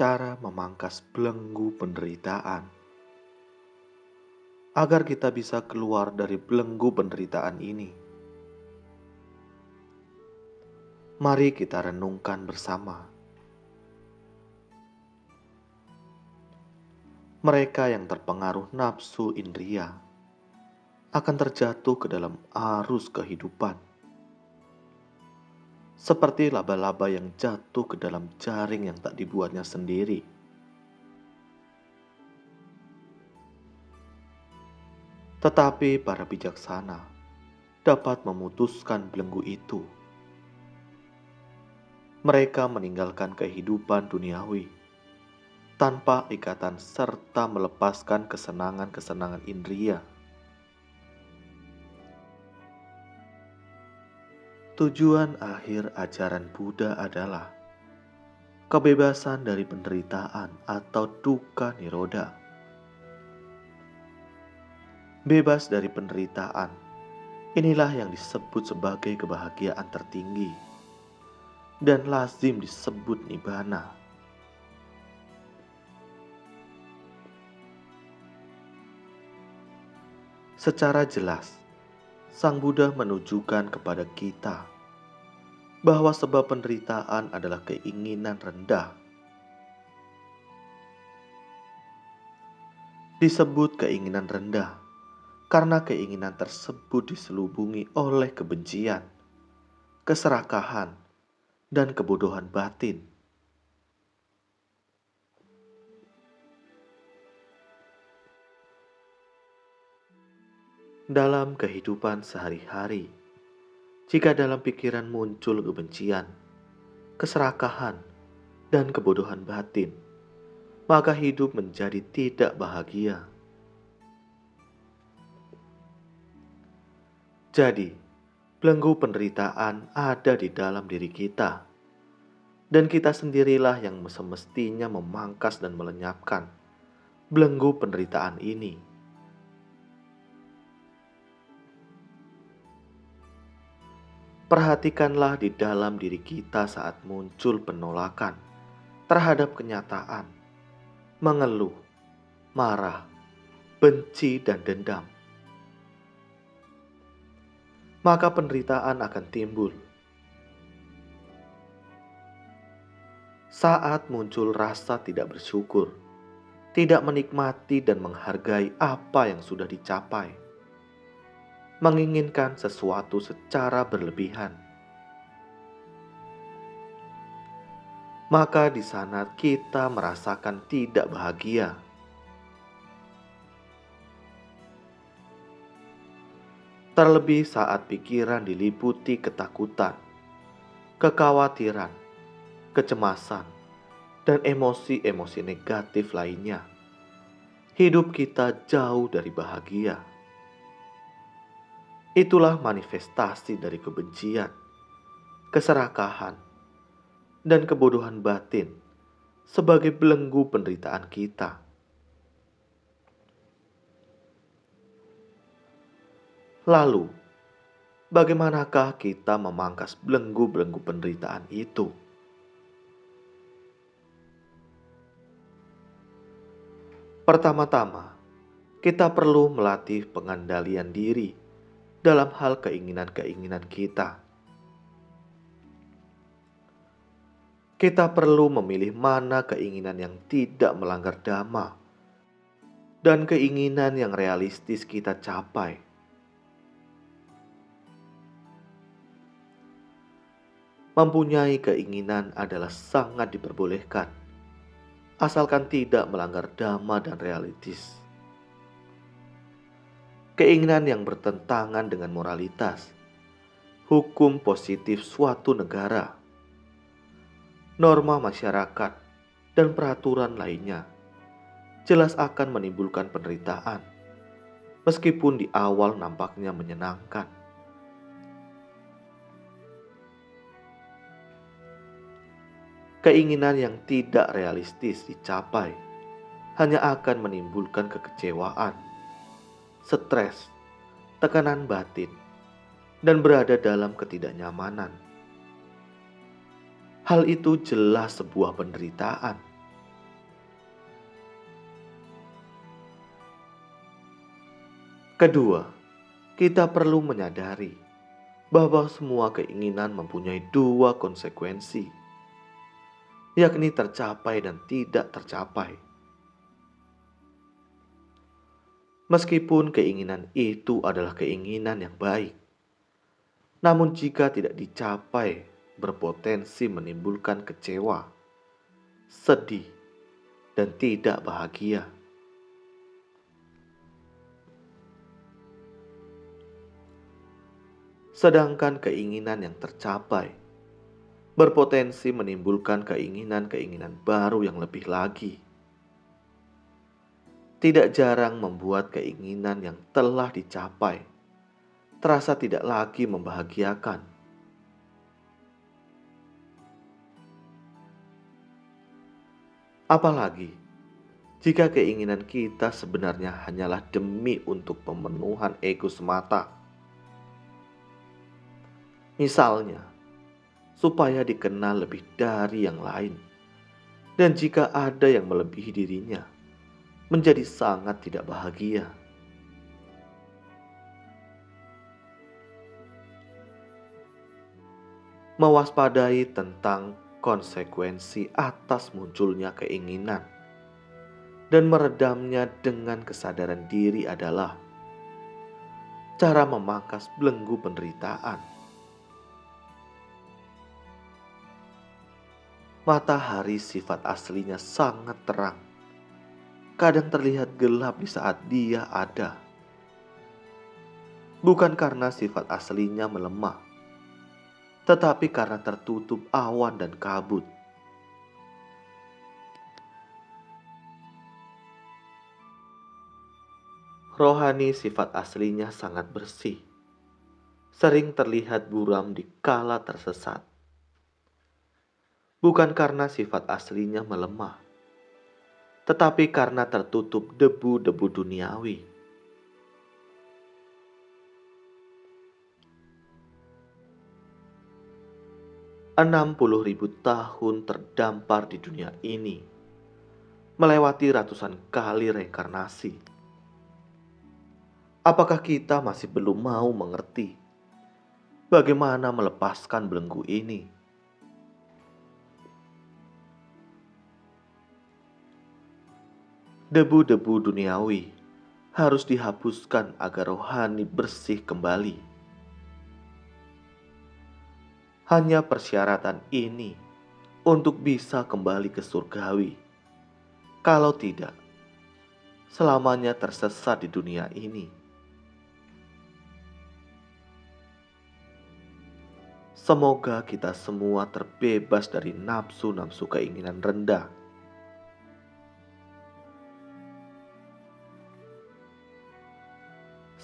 cara memangkas belenggu penderitaan. Agar kita bisa keluar dari belenggu penderitaan ini, mari kita renungkan bersama. Mereka yang terpengaruh nafsu indria akan terjatuh ke dalam arus kehidupan, seperti laba-laba yang jatuh ke dalam jaring yang tak dibuatnya sendiri. Tetapi para bijaksana dapat memutuskan belenggu itu. Mereka meninggalkan kehidupan duniawi tanpa ikatan serta melepaskan kesenangan-kesenangan indria. Tujuan akhir ajaran Buddha adalah kebebasan dari penderitaan atau dukkha nirodha. Bebas dari penderitaan, inilah yang disebut sebagai kebahagiaan tertinggi dan lazim disebut nibbana. Secara jelas, Sang Buddha menunjukkan kepada kita bahwa sebab penderitaan adalah keinginan rendah. Disebut keinginan rendah karena keinginan tersebut diselubungi oleh kebencian, keserakahan, dan kebodohan batin. Dalam kehidupan sehari-hari, jika dalam pikiran muncul kebencian, keserakahan, dan kebodohan batin, maka hidup menjadi tidak bahagia. Jadi, belenggu penderitaan ada di dalam diri kita, dan kita sendirilah yang semestinya memangkas dan melenyapkan belenggu penderitaan ini. Perhatikanlah di dalam diri kita saat muncul penolakan terhadap kenyataan, mengeluh, marah, benci, dan dendam. Maka penderitaan akan timbul. Saat muncul rasa tidak bersyukur, tidak menikmati dan menghargai apa yang sudah dicapai, menginginkan sesuatu secara berlebihan, maka di sana kita merasakan tidak bahagia. Terlebih saat pikiran diliputi ketakutan, kekhawatiran, kecemasan, dan emosi-emosi negatif lainnya, hidup kita jauh dari bahagia. Itulah manifestasi dari kebencian, keserakahan, dan kebodohan batin sebagai belenggu penderitaan kita. Lalu, bagaimanakah kita memangkas belenggu-belenggu penderitaan itu? Pertama-tama, kita perlu melatih pengendalian diri dalam hal keinginan-keinginan kita. Kita perlu memilih mana keinginan yang tidak melanggar dhamma dan keinginan yang realistis kita capai. Mempunyai keinginan adalah sangat diperbolehkan, asalkan tidak melanggar dhamma dan realistis. Keinginan yang bertentangan dengan moralitas, hukum positif suatu negara, norma masyarakat, dan peraturan lainnya jelas akan menimbulkan penderitaan, meskipun di awal nampaknya menyenangkan. Keinginan yang tidak realistis dicapai hanya akan menimbulkan kekecewaan, stres, tekanan batin, dan berada dalam ketidaknyamanan. Hal itu jelas sebuah penderitaan. Kedua, kita perlu menyadari bahwa semua keinginan mempunyai dua konsekuensi, yakni tercapai dan tidak tercapai. Meskipun keinginan itu adalah keinginan yang baik, namun jika tidak dicapai, berpotensi menimbulkan kecewa, sedih, dan tidak bahagia. Sedangkan keinginan yang tercapai berpotensi menimbulkan keinginan-keinginan baru yang lebih lagi. Tidak jarang membuat keinginan yang telah dicapai terasa tidak lagi membahagiakan. Apalagi jika keinginan kita sebenarnya hanyalah demi untuk pemenuhan ego semata. Misalnya, supaya dikenal lebih dari yang lain. Dan jika ada yang melebihi dirinya, menjadi sangat tidak bahagia. Mewaspadai tentang konsekuensi atas munculnya keinginan dan meredamnya dengan kesadaran diri adalah cara memangkas belenggu penderitaan. Matahari sifat aslinya sangat terang, kadang terlihat gelap di saat dia ada. Bukan karena sifat aslinya melemah, tetapi karena tertutup awan dan kabut. Rohani sifat aslinya sangat bersih, sering terlihat buram di kala tersesat. Bukan karena sifat aslinya melemah, tetapi karena tertutup debu-debu duniawi. "60.000 tahun terdampar di dunia ini, melewati ratusan kali reinkarnasi. Apakah kita masih belum mau mengerti bagaimana melepaskan belenggu ini? Debu-debu duniawi harus dihapuskan agar rohani bersih kembali. Hanya persyaratan ini untuk bisa kembali ke surgawi. Kalau tidak, selamanya tersesat di dunia ini. Semoga kita semua terbebas dari nafsu-nafsu keinginan rendah.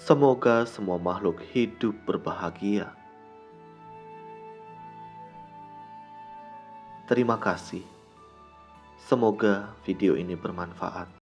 Semoga semua makhluk hidup berbahagia. Terima kasih. Semoga video ini bermanfaat.